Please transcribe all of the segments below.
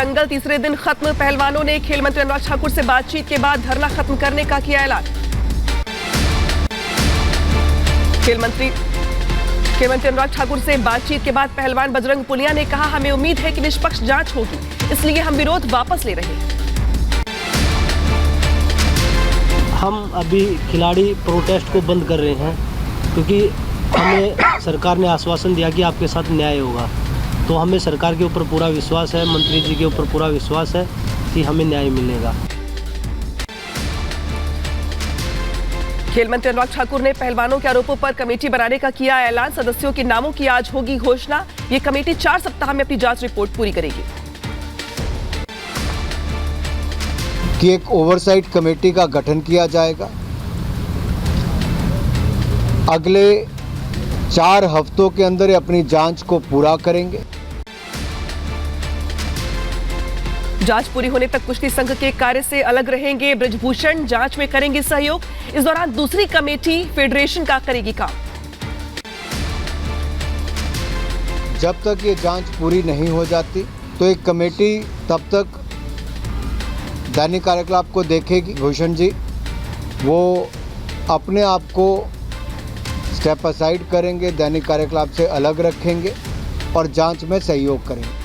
दंगल तीसरे दिन खत्म। पहलवानों ने खेल मंत्री अनुराग ठाकुर से बातचीत के बाद धरना खत्म करने का किया ऐलान। खेल मंत्री अनुराग ठाकुर से बातचीत के बाद पहलवान बजरंग पुनिया ने कहा, हमें उम्मीद है कि निष्पक्ष जांच होगी, इसलिए हम विरोध वापस ले रहे हैं। हम अभी खिलाड़ी प्रोटेस्ट को बंद कर रहे हैं क्योंकि हमें सरकार ने आश्वासन दिया कि आपके साथ न्याय होगा। तो हमें सरकार के ऊपर पूरा विश्वास है, मंत्री जी के ऊपर पूरा विश्वास है कि हमें न्याय मिलेगा। खेल मंत्री अनुराग ठाकुर ने पहलवानों के आरोपों पर कमेटी बनाने का किया ऐलान। सदस्यों के नामों की आज होगी घोषणा। ये कमेटी 4 सप्ताह में अपनी जांच रिपोर्ट पूरी करेगी। कि एक ओवरसाइट कमेटी का गठन किया जाएगा। अगले 4 हफ्तों के अंदर अपनी जांच को पूरा करेंगे। जांच पूरी होने तक कुश्ती संघ के कार्य से अलग रहेंगे बृजभूषण, जांच में करेंगे सहयोग। इस दौरान दूसरी कमेटी फेडरेशन का करेगी काम। जब तक ये जांच पूरी नहीं हो जाती तो एक कमेटी तब तक दैनिक कार्यकलाप को देखेगी। भूषण जी वो अपने आप को स्टेप असाइड करेंगे, दैनिक कार्यकलाप से अलग रखेंगे और जांच में सहयोग करेंगे।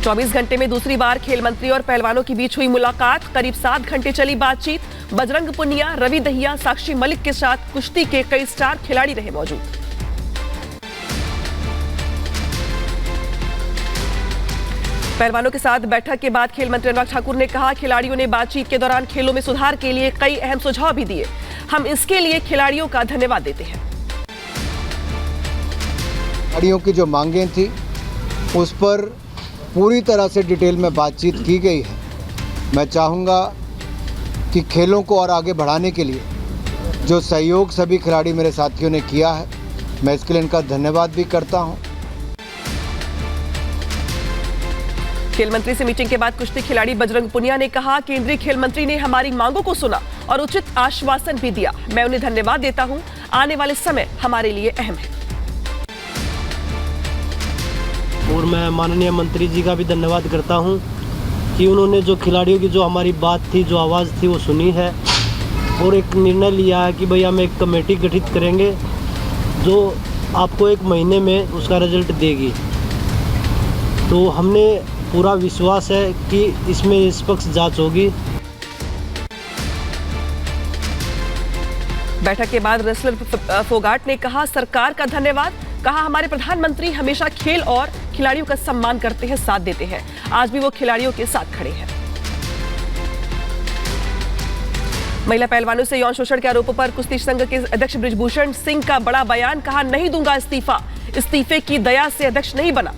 24 घंटे में दूसरी बार खेल मंत्री और पहलवानों के बीच हुई मुलाकात। करीब 7 घंटे चली बातचीत। बजरंग पुनिया, रवि दहिया, साक्षी मलिक के साथ कुश्ती के कई स्टार खिलाड़ी रहे मौजूद। पहलवानों के साथ बैठक के बाद खेल मंत्री अनुराग ठाकुर ने कहा, खिलाड़ियों ने बातचीत के दौरान खेलों में सुधार के लिए कई अहम सुझाव भी दिए। हम इसके लिए खिलाड़ियों का धन्यवाद देते हैं। खिलाड़ियों की जो मांगें थी उस पर पूरी तरह से डिटेल में बातचीत की गई है। मैं चाहूँगा कि खेलों को और आगे बढ़ाने के लिए जो सहयोग सभी खिलाड़ी मेरे साथियों ने किया है, मैं इसके लिए इनका धन्यवाद भी करता हूँ। खेल मंत्री से मीटिंग के बाद कुश्ती खिलाड़ी बजरंग पुनिया ने कहा, केंद्रीय खेल मंत्री ने हमारी मांगों को सुना और उचित आश्वासन भी दिया। मैं उन्हें धन्यवाद देता हूं। आने वाले समय हमारे लिए अहम है। और मैं माननीय मंत्री जी का भी धन्यवाद करता हूं कि उन्होंने जो खिलाड़ियों की जो हमारी बात थी, जो आवाज़ थी, वो सुनी है और एक निर्णय लिया है कि भाई हम एक कमेटी गठित करेंगे जो आपको 1 महीने में उसका रिजल्ट देगी। तो हमने पूरा विश्वास है कि इसमें निष्पक्ष जांच होगी। बैठक के बाद रेसलर फोगाट ने कहा, सरकार का धन्यवाद। कहा, हमारे प्रधानमंत्री हमेशा खेल और खिलाड़ियों का सम्मान करते हैं, साथ देते हैं। आज भी वो खिलाड़ियों के साथ खड़े हैं। महिला पहलवानों से यौन शोषण के आरोपों पर कुश्ती संघ के अध्यक्ष बृजभूषण सिंह का बड़ा बयान। कहा, नहीं दूंगा इस्तीफा। इस्तीफे की दया से अध्यक्ष नहीं बना।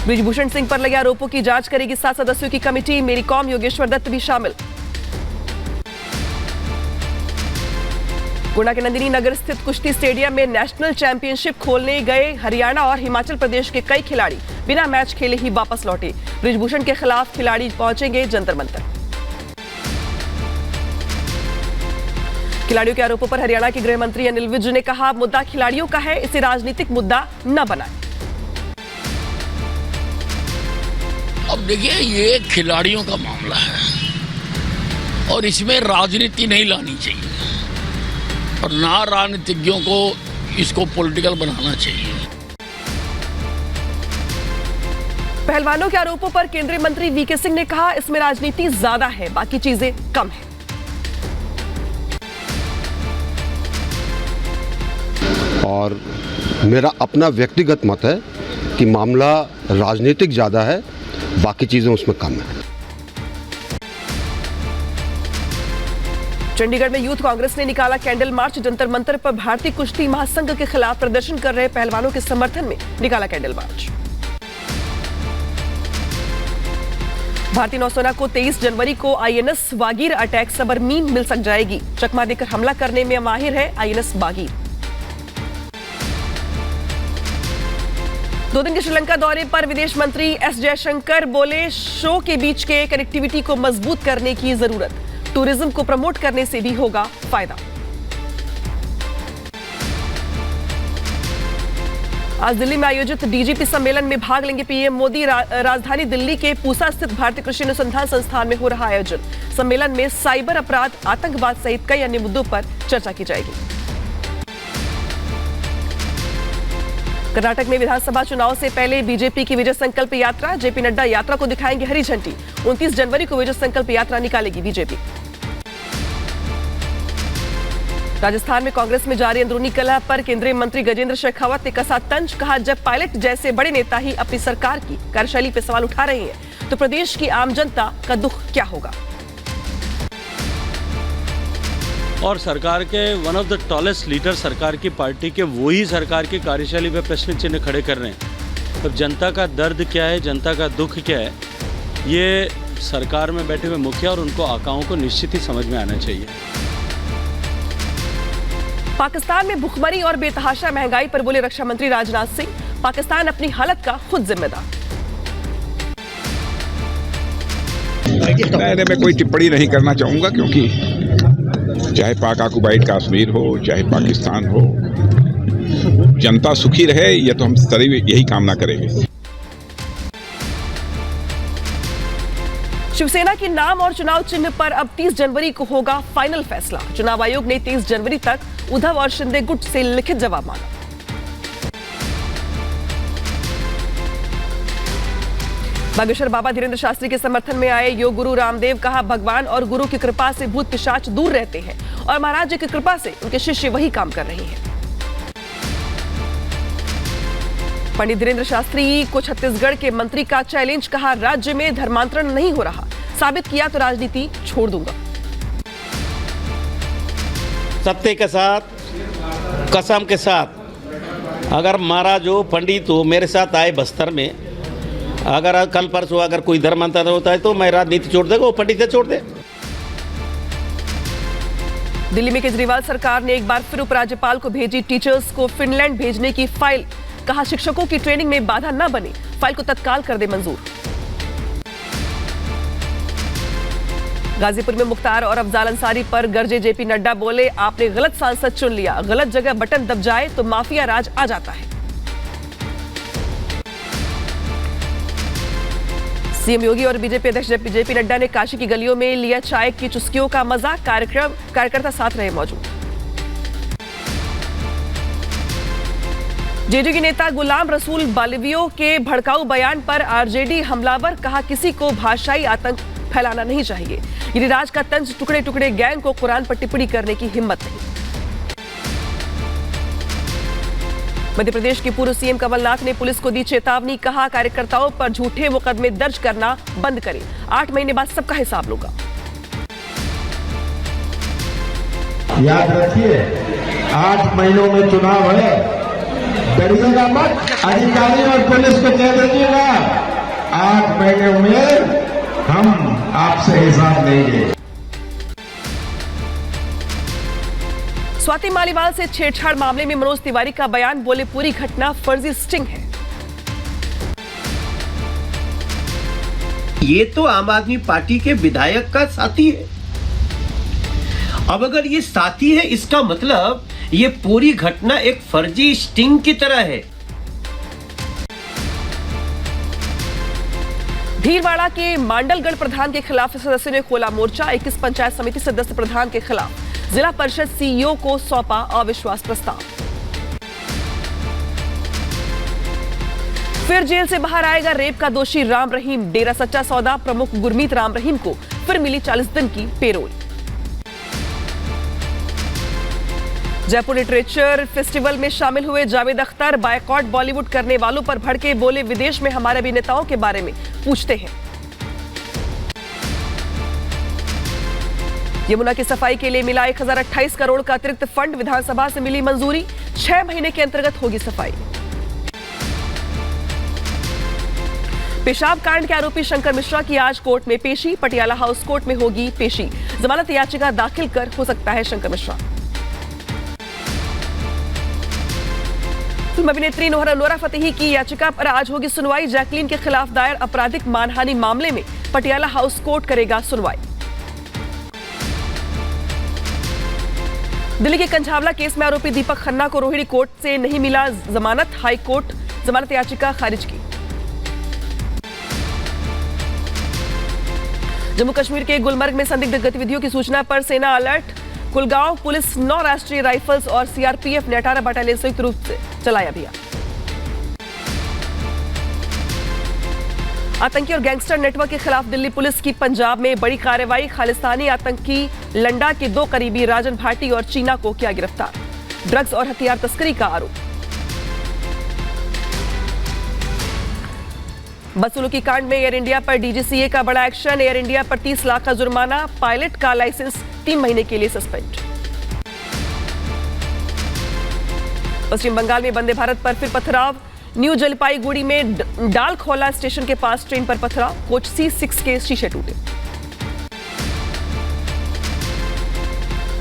बृजभूषण सिंह पर लगे आरोपों की जांच करेगी 7 सदस्यों की कमेटी। मेरी कॉम, योगेश्वर दत्त भी शामिल। गुना के नंदिनी नगर स्थित कुश्ती स्टेडियम में नेशनल चैंपियनशिप खोलने गए हरियाणा और हिमाचल प्रदेश के कई खिलाड़ी बिना मैच खेले ही वापस लौटे। बृजभूषण के खिलाफ खिलाड़ी पहुंचेंगे जंतर मंतर। खिलाड़ियों के आरोपों पर हरियाणा के गृह मंत्री अनिल विज ने कहा, मुद्दा खिलाड़ियों का है, इसे राजनीतिक मुद्दा न बनाएं। अब देखिए, ये खिलाड़ियों का मामला है और इसमें राजनीति नहीं लानी चाहिए और ना राजनीतिज्ञों को इसको पॉलिटिकल बनाना चाहिए। पहलवानों के आरोपों पर केंद्रीय मंत्री वीके सिंह ने कहा, इसमें राजनीति ज्यादा है, बाकी चीजें कम है। और मेरा अपना व्यक्तिगत मत है कि मामला राजनीतिक ज्यादा है, बाकी चीजें उसमें कम है। चंडीगढ़ में यूथ कांग्रेस ने निकाला कैंडल मार्च। जंतर मंतर पर भारतीय कुश्ती महासंघ के खिलाफ प्रदर्शन कर रहे पहलवानों के समर्थन में निकाला कैंडल मार्च। भारतीय नौसेना को 23 जनवरी को आईएनएस बागीर अटैक सबमरीन मिल सक जाएगी। चकमा देकर हमला करने में माहिर है आईएनएस बागीर। 2 दिन के श्रीलंका दौरे पर विदेश मंत्री एस जयशंकर बोले, शो के बीच के कनेक्टिविटी को मजबूत करने की जरूरत। टूरिज्म को प्रमोट करने से भी होगा फायदा। आज दिल्ली में आयोजित डीजीपी सम्मेलन में भाग लेंगे पीएम मोदी। राजधानी दिल्ली के पूसा स्थित भारतीय कृषि अनुसंधान संस्थान में हो रहा आयोजन। सम्मेलन में साइबर अपराध, आतंकवाद सहित कई अन्य मुद्दों पर चर्चा की जाएगी। कर्नाटक में विधानसभा चुनाव से पहले बीजेपी की विजय संकल्प यात्रा। जेपी नड्डा यात्रा को दिखाएंगे हरी झंडी। 29 जनवरी को विजय संकल्प यात्रा निकालेगी बीजेपी। राजस्थान में कांग्रेस में जारी अंदरूनी कलह पर केंद्रीय मंत्री गजेंद्र शेखावत ने कसा तंज। कहा, जब पायलट जैसे बड़े नेता ही अपनी सरकार की कार्यशैली पर सवाल उठा रहे हैं तो प्रदेश की आम जनता का दुख क्या होगा। और सरकार के one of the tallest leader सरकार की पार्टी के वही सरकार की कार्यशैली पे प्रश्न चिन्ह खड़े कर रहे हैं। अब जनता का दर्द क्या है, जनता का दुख क्या है, ये सरकार में बैठे हुए मुखिया और उनको आकाओं को निश्चित ही समझ में आना चाहिए। पाकिस्तान में भुखमरी और बेतहाशा महंगाई पर बोले रक्षा मंत्री राजनाथ सिंह। पाकिस्तान अपनी हालत का खुद जिम्मेदार। मैं कोई टिप्पणी नहीं करना चाहूंगा, क्योंकि चाहे पाक ऑक्युपाइड कश्मीर हो, चाहे पाकिस्तान हो, जनता सुखी रहे, यह तो हम सदैव यही कामना करेंगे। शिवसेना के नाम और चुनाव चिन्ह पर अब 30 जनवरी को होगा फाइनल फैसला। चुनाव आयोग ने 30 जनवरी तक उद्धव और शिंदे गुट से लिखित जवाब मांगा। बागेश्वर बाबा धीरेन्द्र शास्त्री के समर्थन में आए योग गुरु रामदेव। कहा, भगवान और गुरु की कृपा से भूत पिशाच दूर रहते हैं और महाराज जी की कृपा से उनके शिष्य वही काम कर रहे हैं। पंडित धीरेन्द्र शास्त्री को छत्तीसगढ़ के मंत्री का चैलेंज। कहा, राज्य में धर्मांतरण नहीं हो रहा, साबित किया तो राजनीति छोड़ दूंगा। सत्य के साथ, कसम के साथ, अगर महाराज हो, पंडित हो, मेरे साथ आए बस्तर में, अगर कल परसों अगर कोई धर्मांतरण होता है तो मैं राजनीति छोड़ देगा, वो पंडित छोड़ दे। दिल्ली में केजरीवाल सरकार ने एक बार फिर उपराज्यपाल को भेजी टीचर्स को फिनलैंड भेजने की फाइल। कहा, शिक्षकों की ट्रेनिंग में बाधा न बने, फाइल को तत्काल कर दे मंजूर। गाजीपुर में मुख्तार और अफजाल अंसारी पर गरजे जेपी नड्डा। बोले, आपने गलत सांसद चुन लिया, गलत जगह बटन दब जाए तो माफिया राज आ जाता है। सीएम योगी और बीजेपी अध्यक्ष जेपी नड्डा ने काशी की गलियों में लिया चाय की चुस्कियों का मजा। कार्यकर्ता साथ रहे मौजूद। जेडीयू नेता गुलाम रसूल बालिवियो के भड़काऊ बयान पर आरजेडी हमलावर। कहा, किसी को भाषाई आतंक फैलाना नहीं चाहिए। गिरिराज का तंज टुकड़े टुकड़े गैंग को कुरान पर टिप्पणी करने की हिम्मत नहीं। मध्य प्रदेश के पूर्व सीएम कमलनाथ ने पुलिस को दी चेतावनी। कहा, कार्यकर्ताओं पर झूठे मुकदमे दर्ज करना बंद करें, 8 महीने बाद सबका हिसाब लूंगा। याद रखिए, 8 महीनों में चुनाव है, डरिएगा मत। अधिकारी और पुलिस को कह दीजिएगा, 8 महीने में हम आपसे हिसाब लेंगे। स्वाति मालीवाल से छेड़छाड़ मामले में मनोज तिवारी का बयान। बोले, पूरी घटना फर्जी स्टिंग है। ये तो आम आदमी पार्टी के विधायक का साथी है। अब अगर ये साथी है, इसका मतलब ये पूरी घटना एक फर्जी स्टिंग की तरह है। भीलवाड़ा के मांडलगढ़ प्रधान के खिलाफ सदस्यों ने खोला मोर्चा। 21 पंचायत समिति सदस्य प्रधान के खिलाफ जिला परिषद सीईओ को सौंपा अविश्वास प्रस्ताव। फिर जेल से बाहर आएगा रेप का दोषी राम रहीम। डेरा सच्चा सौदा प्रमुख गुरमीत राम रहीम को फिर मिली 40 दिन की पेरोल। जयपुर लिटरेचर फेस्टिवल में शामिल हुए जावेद अख्तर। बायकॉट बॉलीवुड करने वालों पर भड़के। बोले, विदेश में हमारे अभिनेताओं के बारे में पूछते हैं। यमुना की सफाई के लिए मिला 1028 करोड़ का अतिरिक्त फंड। विधानसभा से मिली मंजूरी। 6 महीने के अंतर्गत होगी सफाई। पेशाब कांड के आरोपी शंकर मिश्रा की आज कोर्ट में पेशी। पटियाला हाउस कोर्ट में होगी पेशी। जमानत याचिका दाखिल कर हो सकता है शंकर मिश्रा। फिल्म अभिनेत्री नोरा फतेही की याचिका पर आज होगी सुनवाई। जैकलीन के खिलाफ दायर आपराधिक मानहानि मामले में पटियाला हाउस कोर्ट करेगा सुनवाई। दिल्ली के कंझावला केस में आरोपी दीपक खन्ना को रोहिणी कोर्ट से नहीं मिला जमानत, हाई कोर्ट जमानत याचिका खारिज की। जम्मू कश्मीर के गुलमर्ग में संदिग्ध गतिविधियों की सूचना पर सेना अलर्ट। कुलगांव पुलिस 9 राष्ट्रीय राइफल्स और सीआरपीएफ ने 18 बटालियन संयुक्त रूप से चलाया अभियान। आतंकी और गैंगस्टर नेटवर्क के खिलाफ दिल्ली पुलिस की पंजाब में बड़ी कार्रवाई। खालिस्तानी आतंकी लंडा के 2 करीबी राजन भाटी और चीना को किया गिरफ्तार। ड्रग्स और हथियार तस्करी का आरोप। बदसलूकी कांड में एयर इंडिया पर डीजीसीए का बड़ा एक्शन। एयर इंडिया पर 30 लाख का जुर्माना, पायलट का लाइसेंस 3 महीने के लिए सस्पेंड। पश्चिम बंगाल में वंदे भारत पर फिर पथराव। न्यू जलपाईगुड़ी में डालखोला स्टेशन के पास ट्रेन पर पथराव, कोच C6 के शीशे टूटे।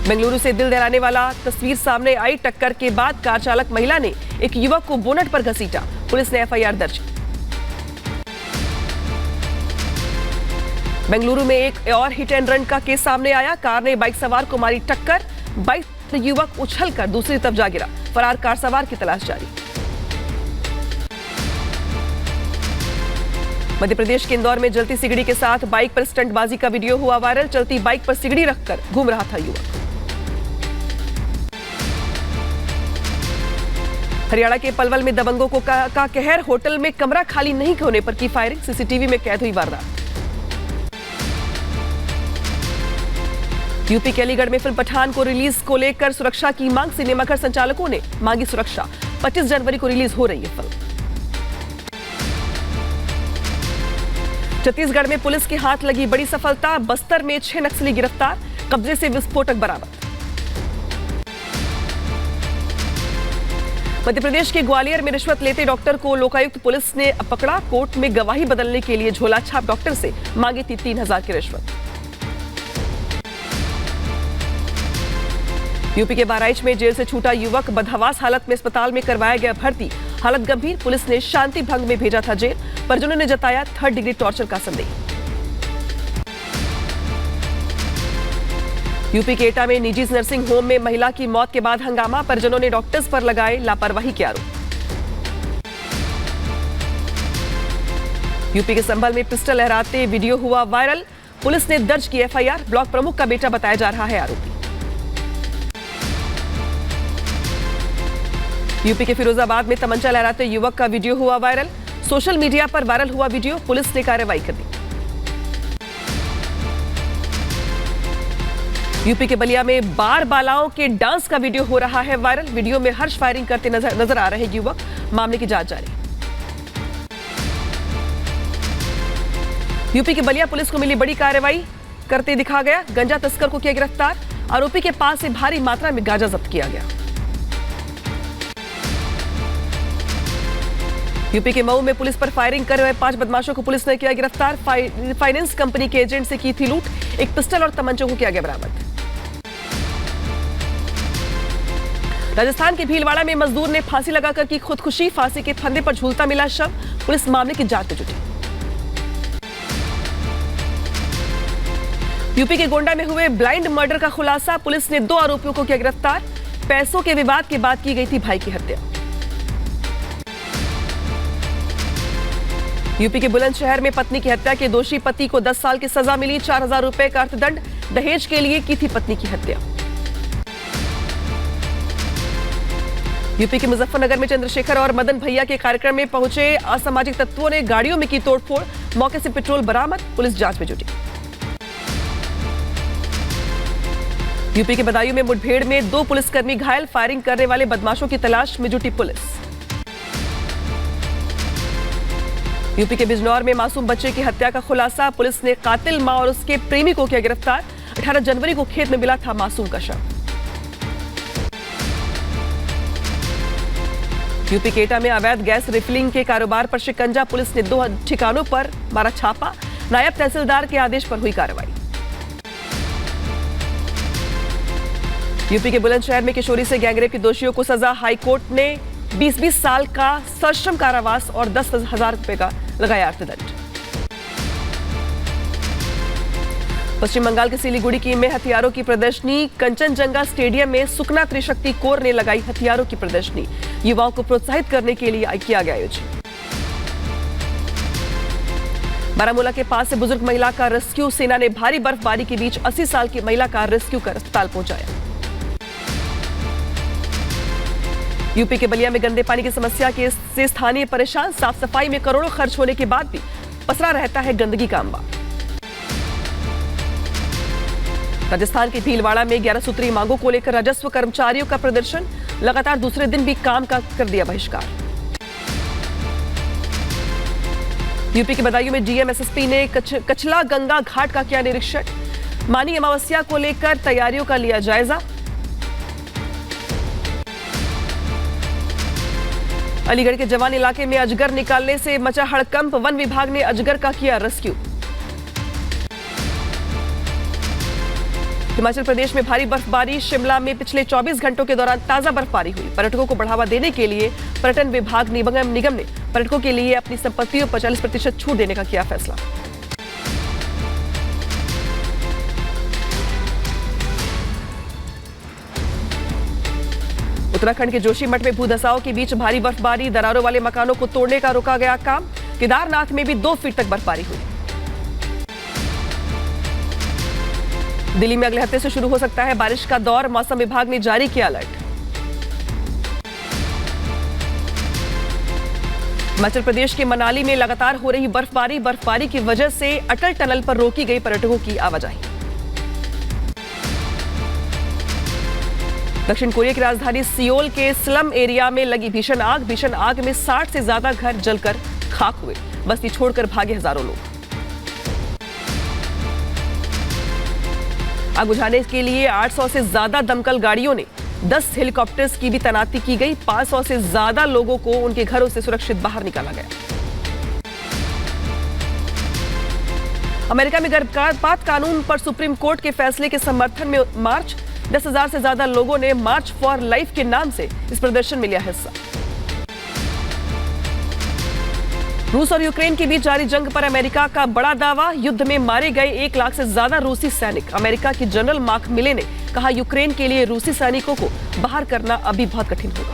बेंगलुरु से दिल दहलाने वाला तस्वीर सामने आई। टक्कर के बाद कार चालक महिला ने एक युवक को बोनट पर घसीटा, पुलिस ने एफआईआर दर्ज की। बेंगलुरु में एक और हिट एंड रन का केस सामने आया। कार ने बाइक सवार को मारी टक्कर, बाइक युवक उछलकर दूसरी तरफ जा गिरा। फरार कार सवार की तलाश जारी। मध्य प्रदेश के इंदौर में जलती सिगड़ी के साथ बाइक पर स्टंटबाजी का वीडियो हुआ वायरल। चलती बाइक पर सिगड़ी रखकर घूम रहा था युवक। हरियाणा के पलवल में दबंगों को का कहर। होटल में कमरा खाली नहीं होने पर की फायरिंग, सीसीटीवी में कैद हुई वारदात। यूपी के अलीगढ़ में फिल्म पठान को रिलीज को लेकर सुरक्षा की मांग। सिनेमाघर संचालकों ने मांगी सुरक्षा। 25 जनवरी को रिलीज हो रही है फिल्म। छत्तीसगढ़ में पुलिस के हाथ लगी बड़ी सफलता। बस्तर में 6 नक्सली गिरफ्तार, कब्जे से विस्फोटक बरामद। मध्य प्रदेश के ग्वालियर में रिश्वत लेते डॉक्टर को लोकायुक्त पुलिस ने पकड़ा। कोर्ट में गवाही बदलने के लिए झोला छाप डॉक्टर से मांगी थी 3000 की रिश्वत। यूपी के बहराइच में जेल से छूटा युवक बदहवास हालत में अस्पताल में करवाया गया भर्ती। हालत गंभीर, पुलिस ने शांति भंग में भेजा था जेल। परिजनों ने जताया 3rd डिग्री टॉर्चर का संदेह। यूपी के एटा में निजी नर्सिंग होम में महिला की मौत के बाद हंगामा। परिजनों ने डॉक्टर्स पर लगाए लापरवाही के आरोप। यूपी के संभल में पिस्टल लहराते वीडियो हुआ वायरल। पुलिस ने दर्ज की एफआईआर। ब्लॉक प्रमुख का बेटा बताया जा रहा है आरोपी। यूपी के फिरोजाबाद में तमंचा लहराते युवक का वीडियो हुआ वायरल। सोशल मीडिया पर वायरल हुआ वीडियो, पुलिस ने कार्रवाई कर दी। यूपी के बलिया में बार बालाओं के डांस का वीडियो हो रहा है वायरल। वीडियो में हर्ष फायरिंग करते नजर आ रहे युवक। मामले की जांच जारी। यूपी के बलिया पुलिस को मिली बड़ी कार्रवाई करते दिखा गया। गंजा तस्कर को किया गिरफ्तार। आरोपी के पास से भारी मात्रा में गांजा जब्त किया गया। यूपी के मऊ में पुलिस पर फायरिंग कर रहे 5 बदमाशों को पुलिस ने किया गिरफ्तार। फाइनेंस कंपनी के एजेंट से की थी लूट। एक पिस्टल और तमंचों को किया गया बरामद। राजस्थान के भीलवाड़ा में मजदूर ने फांसी लगाकर की खुदकुशी। फांसी के फंदे पर झूलता मिला शव। पुलिस मामले की जांच में जुटी। यूपी के गोंडा में हुए ब्लाइंड मर्डर का खुलासा। पुलिस ने 2 आरोपियों को किया गिरफ्तार। पैसों के विवाद के बाद की गई थी भाई की हत्या। यूपी के बुलंदशहर में पत्नी की हत्या के दोषी पति को 10 साल की सजा मिली। 4000 रुपए का अर्थदंड। दहेज के लिए की थी पत्नी की हत्या। यूपी के मुजफ्फरनगर में चंद्रशेखर और मदन भैया के कार्यक्रम में पहुंचे असामाजिक तत्वों ने गाड़ियों में की तोड़फोड़। मौके से पेट्रोल बरामद। पुलिस जांच में जुटी। यूपी के बदायूं में मुठभेड़ में 2 पुलिसकर्मी घायल। फायरिंग करने वाले बदमाशों की तलाश में जुटी पुलिस। यूपी के बिजनौर में मासूम बच्चे की हत्या का खुलासा। पुलिस ने कातिल मां और उसके प्रेमी को किया गिरफ्तार। 18 जनवरी को खेत में मिला था मासूम का शव। यूपी के एटा में अवैध गैस रिफिलिंग के कारोबार पर शिकंजा। पुलिस ने 2 ठिकानों पर मारा छापा। नायब तहसीलदार के आदेश पर हुई कार्रवाई। यूपी के बुलंदशहर में किशोरी से गैंगरेप के दोषियों को सजा। हाई कोर्ट ने 20-20 साल का सश्रम कारावास और 10,000 रुपए का लगाया अर्थदंड। पश्चिम बंगाल के सिलीगुड़ी में हथियारों की प्रदर्शनी। कंचनजंगा स्टेडियम में सुकना त्रिशक्ति कोर ने लगाई हथियारों की प्रदर्शनी। युवाओं को प्रोत्साहित करने के लिए किया गया आयोजन। बारामूला के पास से बुजुर्ग महिला का रेस्क्यू। सेना ने भारी बर्फबारी के बीच 80 साल की महिला का रेस्क्यू कर अस्पताल पहुंचाया। यूपी के बलिया में गंदे पानी की समस्या से स्थानीय परेशान। साफ सफाई में करोड़ों खर्च होने के बाद भी पसरा रहता है गंदगी का अंबा। राजस्थान के भीलवाड़ा में 11 सूत्री मांगों को लेकर राजस्व कर्मचारियों का प्रदर्शन। लगातार दूसरे दिन भी काम का कर दिया बहिष्कार। यूपी के बदायूं में डीएम एसएसपी ने कचला गंगा घाट का किया निरीक्षण। मानी अमावस्या को लेकर तैयारियों का लिया जायजा। अलीगढ़ के जवान इलाके में अजगर निकालने से मचा हड़कंप। वन विभाग ने अजगर का किया रेस्क्यू। हिमाचल प्रदेश में भारी बर्फबारी। शिमला में पिछले 24 घंटों के दौरान ताजा बर्फबारी हुई। पर्यटकों को बढ़ावा देने के लिए पर्यटन विभाग निगम ने पर्यटकों के लिए अपनी संपत्तियों पर 40% छूट देने का किया फैसला। उत्तराखंड के जोशीमठ में भूधसाओं के बीच भारी बर्फबारी। दरारों वाले मकानों को तोड़ने का रोका गया काम। केदारनाथ में भी 2 फीट तक बर्फबारी हुई। दिल्ली में अगले हफ्ते से शुरू हो सकता है बारिश का दौर। मौसम विभाग ने जारी किया अलर्ट। हिमाचल प्रदेश के मनाली में लगातार हो रही बर्फबारी की वजह से अटल टनल पर रोकी गई पर्यटकों की आवाजाही। दक्षिण कोरिया की राजधानी सियोल के स्लम एरिया में लगी भीषण आग में 60 से ज्यादा घर जलकर खाक हुए। बस्ती छोड़कर भागे हजारों लोग। आग बुझाने के लिए 800 से ज्यादा दमकल गाड़ियों ने 10 हेलीकॉप्टर्स की भी तैनाती की गई। 500 से ज्यादा लोगों को उनके घरों से सुरक्षित बाहर निकाला गया। अमेरिका में गर्भपात कानून पर सुप्रीम कोर्ट के फैसले के समर्थन में मार्च। 10,000 से ज्यादा लोगों ने मार्च फॉर लाइफ के नाम से इस प्रदर्शन में लिया हिस्सा। रूस और यूक्रेन के बीच जारी जंग पर अमेरिका का बड़ा दावा। युद्ध में मारे गए 1 लाख से ज्यादा रूसी सैनिक। अमेरिका के जनरल मार्क मिले ने कहा, यूक्रेन के लिए रूसी सैनिकों को बाहर करना अभी बहुत कठिन होगा।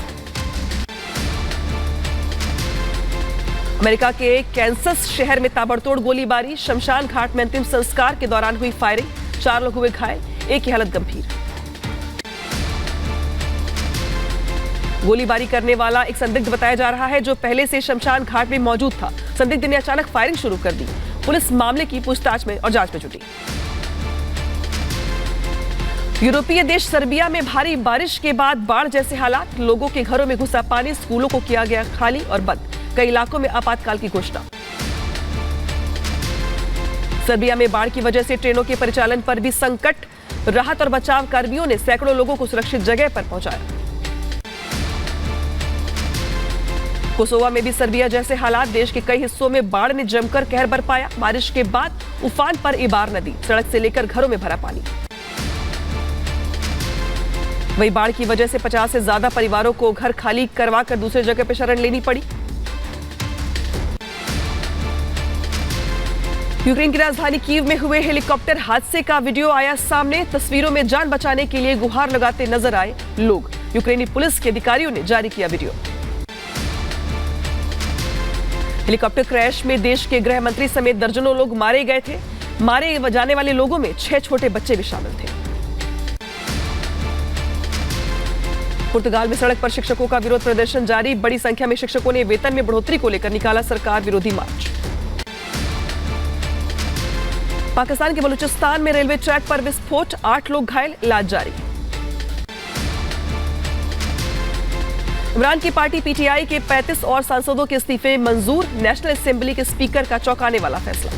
अमेरिका के कैंसस शहर में ताबड़तोड़ गोलीबारी। शमशान घाट में अंतिम संस्कार के दौरान हुई फायरिंग। 4 लोग हुए घायल, एक की हालत गंभीर। गोलीबारी करने वाला एक संदिग्ध बताया जा रहा है, जो पहले से शमशान घाट में मौजूद था। संदिग्ध ने अचानक फायरिंग शुरू कर दी। पुलिस मामले की पूछताछ में और जांच में जुटी। यूरोपीय देश सर्बिया में भारी बारिश के बाद बाढ़ जैसे हालात। लोगों के घरों में घुसा पानी। स्कूलों को किया गया खाली और बंद। कई इलाकों में आपातकाल की घोषणा। सर्बिया में बाढ़ की वजह से ट्रेनों के परिचालन पर भी संकट। राहत और बचाव कर्मियों ने सैकड़ों लोगों को सुरक्षित जगह पर पहुंचाया। कोसोवा में भी सर्बिया जैसे हालात। देश के कई हिस्सों में बाढ़ ने जमकर कहर बरपाया। बारिश के बाद उफान पर इबार नदी। सड़क से लेकर घरों में भरा पानी। वहीं बाढ़ की वजह से 50 से ज्यादा परिवारों को घर खाली करवाकर दूसरी जगह पर शरण लेनी पड़ी। यूक्रेन की राजधानी कीव में हुए हेलीकॉप्टर हादसे का वीडियो आया सामने। तस्वीरों में जान बचाने के लिए गुहार लगाते नजर आए लोग। यूक्रेनी पुलिस के अधिकारियों ने जारी किया वीडियो। हेलीकॉप्टर क्रैश में देश के गृह मंत्री समेत दर्जनों लोग मारे गए थे। मारे जाने वाले लोगों में 6 छोटे बच्चे भी शामिल थे। पुर्तगाल में सड़क पर शिक्षकों का विरोध प्रदर्शन जारी। बड़ी संख्या में शिक्षकों ने वेतन में बढ़ोतरी को लेकर निकाला सरकार विरोधी मार्च। पाकिस्तान के बलूचिस्तान में रेलवे ट्रैक पर विस्फोट। 8 लोग घायल, इलाज जारी। इमरान की पार्टी पीटीआई के 35 और सांसदों के इस्तीफे मंजूर। नेशनल असेंबली के स्पीकर का चौंकाने वाला फैसला।